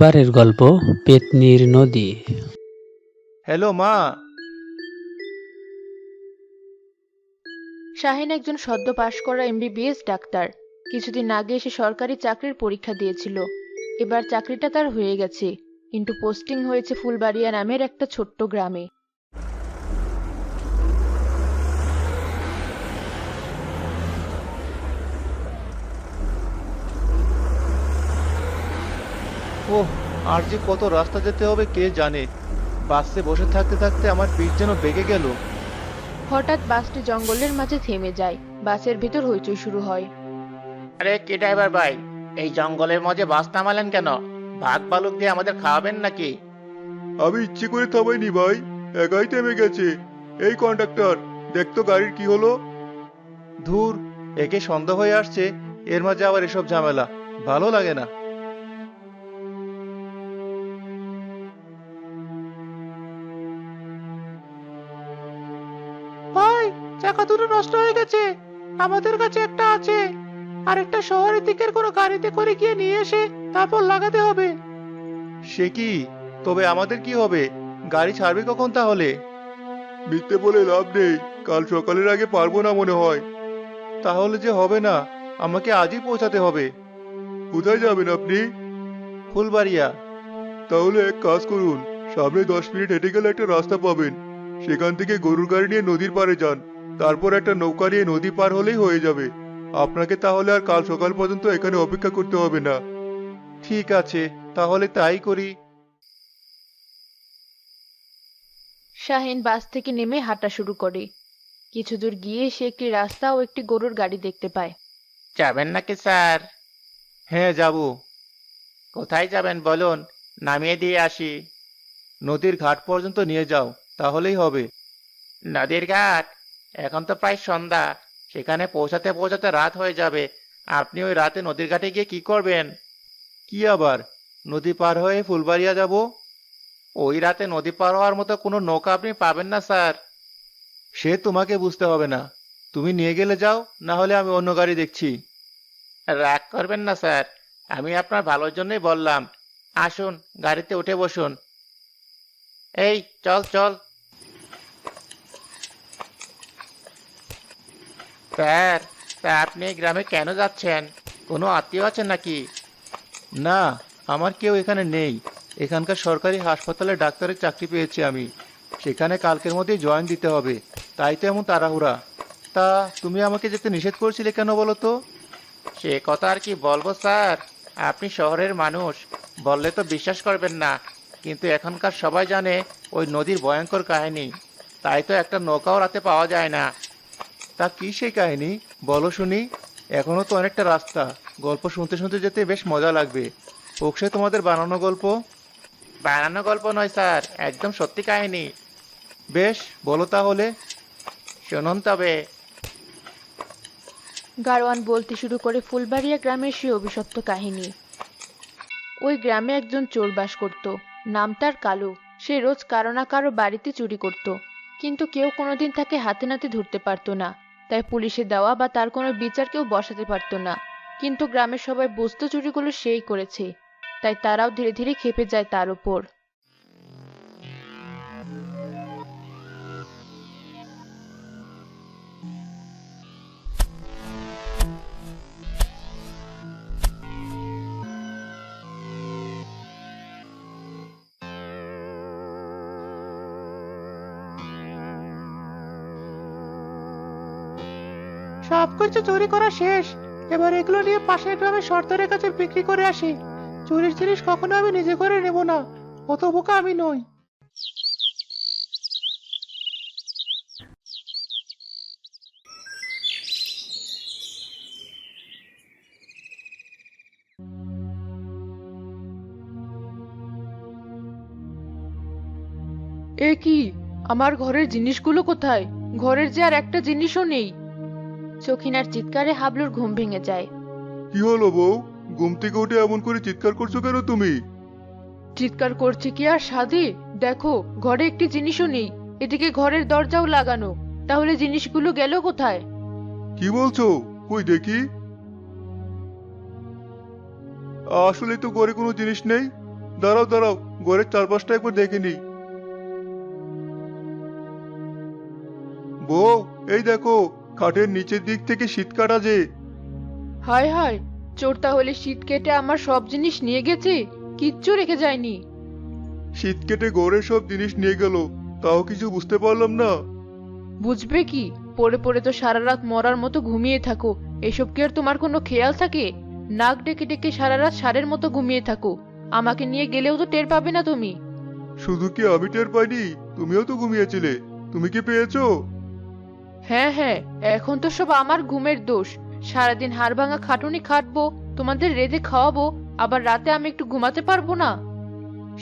এবারের গল্প পেত্নির নদী। হ্যালো মা। শাহিন একজন সদ্য পাশ করা এমবিবিএস ডাক্তার। কিছুদিন আগে সে সরকারি চাকরির পরীক্ষা দিয়েছিল। এবার চাকরিটা তার হয়ে গেছে, কিন্তু পোস্টিং হয়েছে ফুলবাড়িয়া নামের একটা ছোট্ট গ্রামে। ওহ, আর যে কত রাস্তা যেতে হবে কে জানে। বাসে বসে থাকতে থাকতে আমার পিঠ যেন বেঁকে গেল। হঠাৎ বাসটি জঙ্গলের মাঝে থেমে যায়। বাসের ভিতর হইচই শুরু হয়। আরে কি ড্রাইভার ভাই, এই জঙ্গলের মাঝে বাস নামালেন কেন? ভাগ বালুক দিয়ে আমাদের খাওয়াবেন নাকি? আমি ইচ্ছে করে থামাইনি ভাই, একাই থেমে গেছে। এই কন্ডাক্টর, দেখ তো গাড়ির কি হলো। ধুর, একে সন্দেহ হয়ে আসছে, এর মাঝে আবার এসব ঝামেলা ভালো লাগে না। ভাই, চাকা দুটো নষ্ট হয়ে গেছে। আমাদের কাছে একটা আছে, আর একটা শহরের দিকের কোনো গাড়িতে করে গিয়ে নিয়ে এসে তারপর লাগাতে হবে। সে কি? তবে আমাদের কি হবে? গাড়ি ছাড়বে কখন তাহলে? মিথ্যে বলে লাভ নেই, কাল সকালের আগে পারবো না মনে হয়। তাহলে যে হবে না, আমাকে আজই পৌঁছাতে হবে। কোথায় যাবেন আপনি? ফুলবাড়িয়া। তাহলে এক কাজ করুন, সামনে 10 মিনিট হেঁটে গেলে একটা রাস্তা পাবেন। সেখান থেকে গরুর গাড়ি নিয়ে নদীর পাড়ে যান। তারপর একটা নৌকা নিয়ে নদী পার হলেই হয়ে যাবে। আপনাকে তাহলে আর কাল সকাল পর্যন্ত এখানে অপেক্ষা করতে হবে না। ঠিক আছে, তাহলে তাই করি। শাহিন বাস থেকে নেমে হাঁটা শুরু করে। কিছু দূর গিয়ে সে একটি রাস্তা ও একটি গরুর গাড়ি দেখতে পায়। যাবেন নাকি স্যার? হ্যাঁ, যাব। কোথায় যাবেন বলুন, নামিয়ে দিয়ে আসি। নদীর ঘাট পর্যন্ত নিয়ে যাও, তাহলেই হবে। নদীর ঘাট? এখন তো প্রায় সন্ধ্যা, সেখানে পৌঁছাতে পৌঁছাতে রাত হয়ে যাবে। আপনি ওই রাতে নদীর ঘাটে গিয়ে কি করবেন? কি আবার, নদী পার হয়ে ফুলবাড়িয়া যাব? ওই রাতে নদী পার হওয়ার মতো কোনো নৌকা আপনি পাবেন না স্যার। সে তোমাকে বুঝতে হবে না, তুমি নিয়ে গেলে যাও, না হলে আমি অন্য গাড়ি দেখছি। রাগ করবেন না স্যার, আমি আপনার ভালোর জন্যই বললাম। আসুন, গাড়িতে উঠে বসুন। এই চল চল। স্যার, তা আপনি এই গ্রামে কেন যাচ্ছেন? কোনো আত্মীয় আছেন নাকি? না, আমার কেউ এখানে নেই। এখানকার সরকারি হাসপাতালে ডাক্তারের চাকরি পেয়েছি আমি। সেখানে কালকের মধ্যেই জয়েন দিতে হবে, তাই তো এমন তাড়াহুড়া। তা তুমি আমাকে যেতে নিষেধ করছিলে কেন বলো তো? সে কথা আর কি বলবো স্যার, আপনি শহরের মানুষ, বললে তো বিশ্বাস করবেন না। কিন্তু এখনকার সবাই জানে ওই নদীর ভয়ঙ্কর কাহিনী, তাই তো একটা নৌকাও রাতে পাওয়া যায় না। তা কি সেই কাহিনী, বলো শুনি। এখনো তো অনেকটা রাস্তা, গল্প শুনতে শুনতে যেতে বেশ মজা লাগবে। হোক সে তোমাদের বানানো গল্প। বানানো গল্প নয় স্যার, একদম সত্যি কাহিনী। বেশ, বলো তাহলে। শুনুন তবে। গাড়োয়ান বলতে শুরু করে ফুলবাড়িয়া গ্রামের সেই অভিশপ্ত কাহিনী। ওই গ্রামে একজন চোর বাস করত। নাম তার কালু। সে রোজ কারো না কারো বাড়িতে চুরি করত, কিন্তু কেউ কোনোদিন তাকে হাতে নাতে ধরতে পারতো না। তাই পুলিশে দেওয়া বা তার কোনো বিচার কেউ বসাতে পারতো না। কিন্তু গ্রামের সবাই বুঝতো চুরিগুলো সেই করেছে, তাই তারাও ধীরে ধীরে খেপে যায় তার উপর। সবকিছু চুরি করা শেষ, এবার এগুলো নিয়ে পাশের গ্রামের সর্দারের কাছে বিক্রি করে আসি। চুরির জিনিস কখনো আমি নিজে করে নেব না, অত বোকা আমি নই। এ কি, আমার ঘরের জিনিসগুলো কোথায়? ঘরের যে আর একটা জিনিসও নেই। সখিনার চিৎকারে হাবলুর ঘুম ভেঙে যায়। কি হলো বউ, ঘুম থেকে উঠে এমন করে চিৎকার করছো কেন তুমি? চিৎকার করছে কি আর সাধে? দেখো, ঘরে একটি জিনিসও নেই। এদিকে ঘরের দরজাও লাগানো, তাহলে জিনিসগুলো গেল কোথায়? কি বলছো? কই দেখি। আসলে তো ঘরে কোনো জিনিস নেই। দাঁড়াও দাঁড়াও, ঘরের চারপাশটা একবার দেখে নি। বউ, এই দেখো, খাটের নিচের দিক থেকে শীত কাটা যে। হায় হায়, চোর তাহলে শীত কেটে আমার সব জিনিস নিয়ে গেছে, কিচ্ছু রেখে যায়নি। শীত কেটে ঘরের সব জিনিস নিয়ে গেল, তাও কিছু বুঝতে পারলাম না। বুঝবে কি, পড়ে পড়ে তো সারা রাত মরার মতো ঘুমিয়ে থাকো। এসব কি আর তোমার কোনো খেয়াল থাকে? নাক ডেকে ডেকে সারা রাত ষাঁড়ের মতো ঘুমিয়ে থাকো। আমাকে নিয়ে গেলেও তো টের পাবে না তুমি। শুধু কি আমি টের পাইনি, তুমিও তো ঘুমিয়েছিলে। তুমি কি পেয়েছো? হ্যাঁ হ্যাঁ, এখন তো সব আমার ঘুমের দোষ। সারাদিন হাড় ভাঙা খাটুনি খাটবো, তোমাদের রেঁধে খাওয়াবো, আবার রাতে আমি একটু ঘুমাতে পারবো না?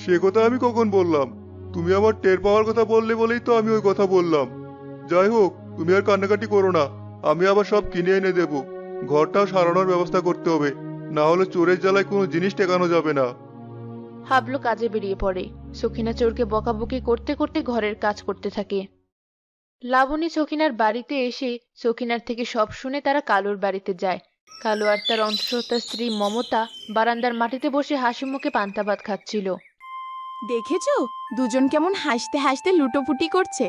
সে কথা আমি কখন বললাম? তুমি আমার টের পাওয়ার কথা বললে বলেই তো আমি ওই কথা বললাম। যাই হোক, তুমি আর কান্নাকাটি করো না, আমি আবার সব কিনে এনে দেব। ঘরটাও সারানোর ব্যবস্থা করতে হবে, না হলে চোরের জ্বালায় কোনো জিনিস টেকানো যাবে না। হাবলু কাজে বেরিয়ে পড়ে। সখিনা চোরকে বকাবকি করতে করতে ঘরের কাজ করতে থাকে। লাবণী সখিনার বাড়িতে এসে সখিনার থেকে সব শুনে তারা কালুর বাড়িতে যায়। কালু আর তার অন্তঃসত্ত্বা স্ত্রী মমতা বারান্দার মাটিতে বসে হাসি মুখে পান্তা ভাত খাচ্ছিল। দেখেছো দুজন কেমন হাসতে হাসতে লুটোপুটি করছে,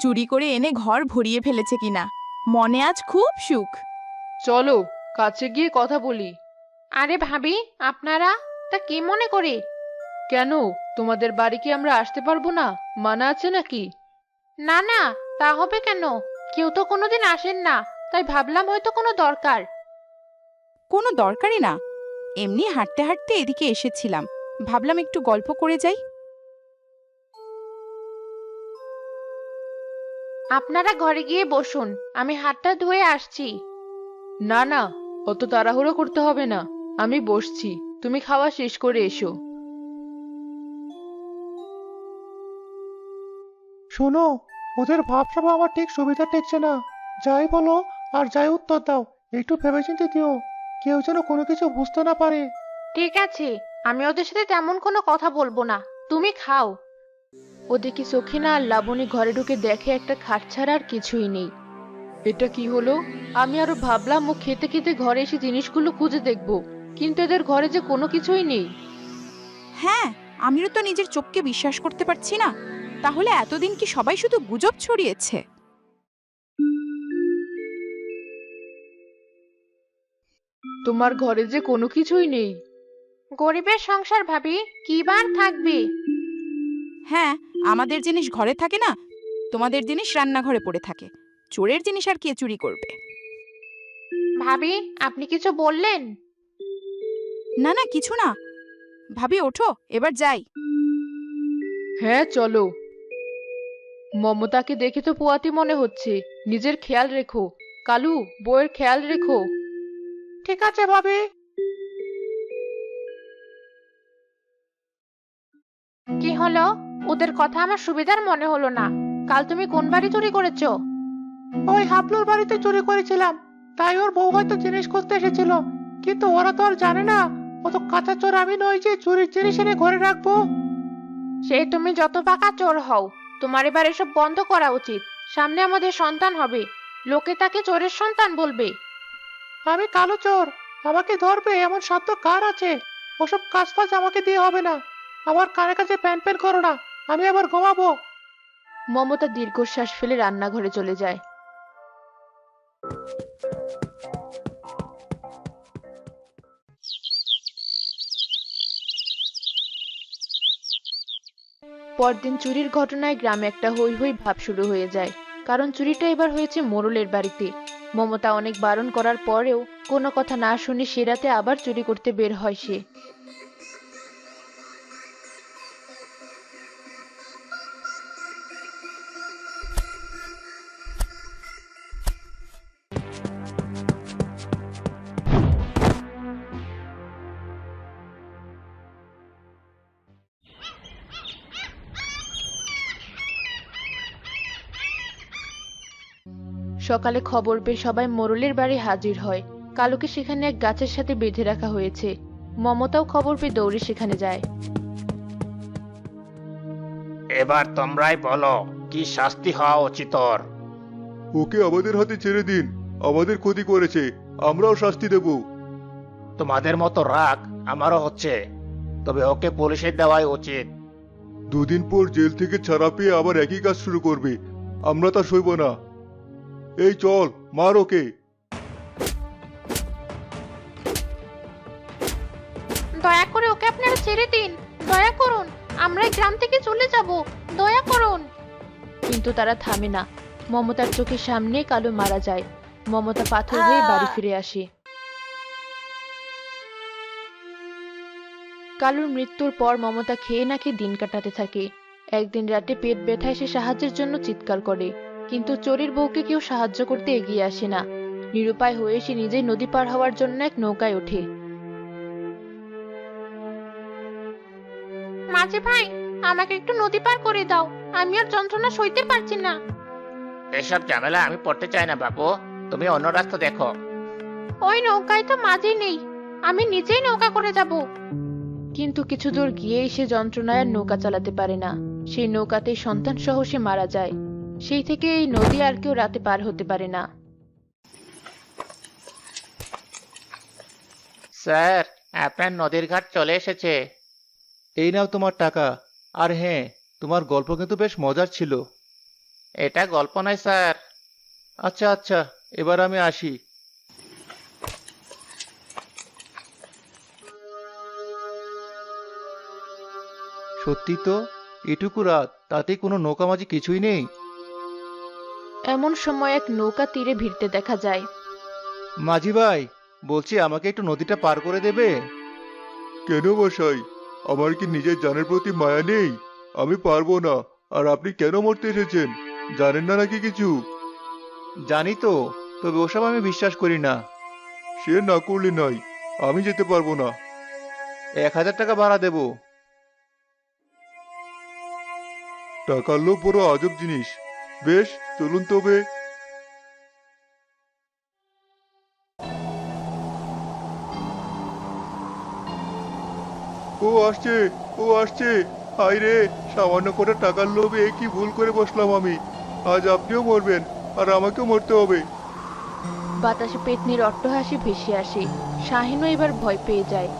চুরি করে এনে ঘর ভরিয়ে ফেলেছে কিনা। মনে আজ খুব সুখ। চলো কাছে গিয়ে কথা বলি। আরে ভাবি, আপনারা তা কি মনে করে? কেন, তোমাদের বাড়ি কি আমরা আসতে পারবো না? মানা আছে নাকি? না না, তা হবে কেন? কেউ তো কোনোদিন আসেন না, তাই ভাবলাম হয়তো কোনো দরকার। কোনো দরকারই না, এমনি হাঁটতে হাঁটতে এদিকে এসেছিলাম, ভাবলাম একটু গল্প করে যাই। আপনারা ঘরে গিয়ে বসুন, আমি হাতটা ধুয়ে আসছি। না না, অত তাড়াহুড়ো করতে হবে না, আমি বসছি, তুমি খাওয়া শেষ করে এসো। শোনো, ওদের ভাবসাব আমার ঠিক সুবিধা ঠেকছে না। যাই বলো আর যাই উত্তর দাও, একটু ভেবেচিন্তে দিও, কেউ যেন কোনো কিছু বুঝতে না পারে। ঠিক আছে, আমি ওদের সাথে তেমন কোনো কথা বলবো না, তুমি খাও। ওদিকে সখিনা আর লাবণী ঘরে ঢুকে দেখে একটা খাট ছাড়া আর কিছুই নেই। এটা কি হলো? আমি আরো ভাবলাম ও খেতে খেতে ঘরে এসে জিনিসগুলো খুঁজে দেখবো, কিন্তু এদের ঘরে যে কোনো কিছুই নেই। হ্যাঁ, আমিও তো নিজের চোখকে বিশ্বাস করতে পারছি না। তাহলে এতদিন কি সবাই শুধু গুজব ছড়িয়েছে? তোমার ঘরে যে কোনো কিছুই নেই। গরিবের সংসার ভাবি, কি বার থাকবে? হ্যাঁ, আমাদের জিনিস ঘরে থাকে না, তোমাদের জিনিস রান্নাঘরে পড়ে থাকে। চোরের জিনিস আর কে চুরি করবে? ভাবি, আপনি কিছু বললেন? না না, কিছু না। ভাবি ওঠো, এবার যাই। হ্যাঁ চলো। মমতাকে দেখে তো পোয়াতি মনে হচ্ছে, নিজের খেয়াল রেখো। কালু, বউয়ের খেয়াল রেখো। ঠিক আছে ভাবি। কি হলো? ওদের কথা আমার সুবিধার মনে হলো না। কাল তুমি কোন বাড়ি চুরি করেছো? ওই হাবলুর বাড়িতে চুরি করেছিলাম, তাই ওর বউ হয়তো জিনিস খুঁজতে এসেছিল, কিন্তু ওরা তো আর জানে না ও তো কাঁচা চোর আমি নই যে চুরির জিনিস এনে ঘরে রাখবো। সে তুমি যত পাকা চোর হও, তোমার এবার এসব বন্ধ করা উচিত। সামনে আমাদের সন্তান হবে, লোকে তাকে চোরের সন্তান বলবে। আমি কালো চোর, আমাকে ধরবে এমন সাধ্য কার আছে? ওসব কাজ ফাজ আমাকে দিয়ে হবে না। আমার কানে কাছে প্যান প্যান করো না, আমি আবার ঘুমাবো। মমতা দীর্ঘশ্বাস ফেলে রান্নাঘরে চলে যায়। পরদিন চুরির ঘটনায় গ্রামে একটা হৈ হৈ ভাব শুরু হয়ে যায়, কারণ চুরিটা এবার হয়েছে মোড়লের বাড়িতে। মমতা অনেক বারণ করার পরেও কোনো কথা না শুনে সে রাতে আবার চুরি করতে বের হয় সে। সকালে খবর পেয়ে সবাই মোড়লের বাড়ি হাজির হয়। কালুকে সেখানে এক গাছের সাথে বেঁধে রাখা হয়েছে। মমতাও খবর পেয়ে দৌড়ে সেখানে যায়। এবার তোমরাই বলো, কি শাস্তি হওয়া উচিত ওর? ওকে আমাদের হাতে ছেড়ে দিন, আমাদের ক্ষতি করেছে, আমরাও শাস্তি দেব। তোমাদের মতো রাগ আমারও হচ্ছে। তবে ওকে পুলিশে দেওয়াই উচিত। দুদিন পর জেল থেকে ছাড়া পেয়ে আবার একই কাজ শুরু করবে। আমরা তা সইব না। এই চল, মার ওকে। দয়া করে ওকে আপনারা ছেড়ে দিন, দয়া করুন, আমরা এই গ্রাম থেকে চলে যাব, দয়া করুন। কিন্তু তারা থামে না। মমতার চোখের সামনে কালু মারা যায়। মমতা পাথর হয়ে বাড়ি ফিরে আসে। কালুর মৃত্যুর পর মমতা খেয়ে না খেয়ে দিন কাটাতে থাকে। একদিন রাতে পেট ব্যথায় সে সাহায্যের জন্য চিৎকার করে, কিন্তু চোরের বউকে কেউ সাহায্য করতে এগিয়ে আসে না। নিরুপায় হয়ে সে নিজেই নদী পার হওয়ার জন্য এক নৌকায় ওঠে। মাঝি ভাই, আমাকে একটু নদী পার করে দাও, আমি আর যন্ত্রণা সইতে পারছি না। এসব ঝামেলা আমি পড়তে চাই না বাবু, তুমি অন্য রাস্তা দেখো। ওই নৌকায় তো মাঝি নেই, আমি নিজেই নৌকা করে যাব। কিন্তু কিছু দূর গিয়েই সে যন্ত্রণায় আর নৌকা চালাতে পারে না। সেই নৌকাতেই সন্তান সহ সে মারা যায়। সেই থেকে এই নদী আর কেউ রাতে পার হতে পারে না। স্যার, আপনার নদীর ঘাট চলে এসেছে। এই নাও তোমার টাকা। আর হ্যাঁ, তোমার গল্প কিন্তু বেশ মজার ছিল। এটা গল্প নয় স্যার। আচ্ছা আচ্ছা, এবার আমি আসি। সত্যি তো, এটুকু রাত, তাতে কোনো নৌকামাঝি কিছুই নেই। এমন সময় এক নৌকা তীরে ভিড়তে দেখা যায়। মাঝি ভাই, বলছি আমাকে একটু নদীটা পার করে দেবে? কেন মশাই, আমার কি নিজের জানের প্রতি মায়া নেই? আমি পারবো না। আর আপনি কেন মরতে এসেছেন, জানেন না নাকি কিছু? জানি তো, তবে ওসব আমি বিশ্বাস করি না। সে না করলে নয়, আমি যেতে পারবো না। 1000 টাকা ভাড়া দেব। টাকার লোভ বড় আজব জিনিস। বেশ, চলুন তবে। ও আসছে, ও আসছে। হায় রে, সামান্য কটা টাকার লোভে কি ভুল করে বসলাম আমি। আজ আপনিও মরবেন, আর আমাকেও মরতে হবে। বাতাসে পেতনির অট্টহাসি ভেসে আসে। শাহিনও এবার ভয় পেয়ে যায়।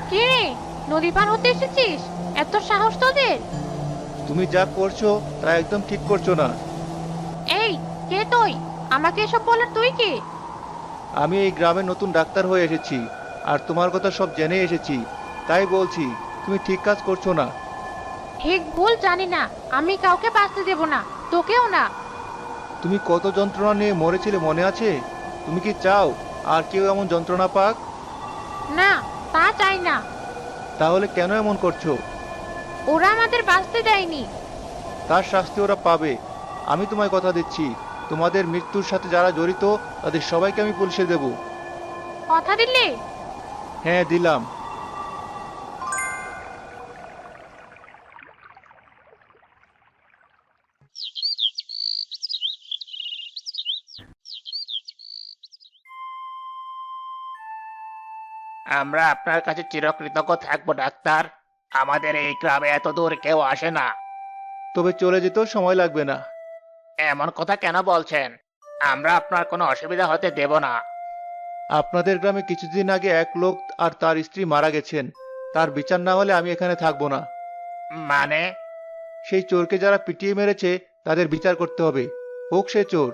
কে রে, নদী পার হতে এসেছিস? এত সাহস তোদের? তুমি যা করছো তা একদম ঠিক করছো না। এই, কে তুই? আমাকে এসব বলার তুই কে? আমি এই গ্রামে নতুন ডাক্তার হয়ে এসেছি, আর তোমার কথা সব জেনে এসেছি। তাই বলছি, তুমি ঠিক কাজ করছো না। ঠিক ভুল জানি না, আমি কাউকে বাঁচতে দেব না, তোকেও না। তুমি কত যন্ত্রণা নিয়ে মরেছিলে মনে আছে? তুমি কি চাও আর কেউ এমন যন্ত্রণা পাক? না, তা চাই না। তাহলে কেন এমন করছো? ওরা আমাদের বাঁচতে দেয়নি। তার শাস্তি ওরা পাবে। আমি তোমায় কথা দিচ্ছি, তোমাদের মৃত্যুর সাথে যারা জড়িত তাদের সবাইকে আমি পুলিশে দেব। কথা দিলে? হ্যাঁ, দিলাম। আমরা আপনার কাছে চিরকৃতজ্ঞ থাকবো ডাক্তার। আমাদের এই গ্রামে এত দূর কেউ আসে না। তবে চলে যেতেও সময় লাগবে না। এমন কথা কেন বলছেন? আমরা আপনার কোনো অসুবিধা হতে দেব না। আপনাদের গ্রামে কিছুদিন আগে এক লোক আর তার স্ত্রী মারা গেছেন। তার বিচার না হলে আমি এখানে থাকবো না। মানে? সেই চোরকে যারা পিটিয়ে মেরেছে তাদের বিচার করতে হবে। হোক সে চোর,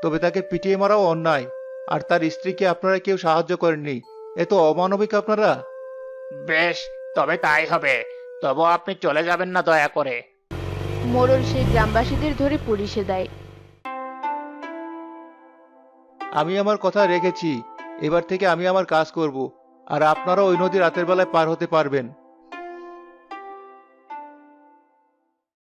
তবে তাকে পিটিয়ে মারাও অন্যায়। আর তার স্ত্রীকে আপনারা কেউ সাহায্য করেননি, এ তো অমানবিক আপনারা। বেশ, তবে তাই হবে। তবু আপনি চলে যাবেন না দয়া করে। মোড়ল সেই গ্রামবাসীদের ধরে পুলিশে দেয়। আমি আমার কথা রেখেছি। এবার থেকে আমি আমার কাজ করব, আর আপনারা ওই নদী রাতের বেলায় পার হতে পারবেন।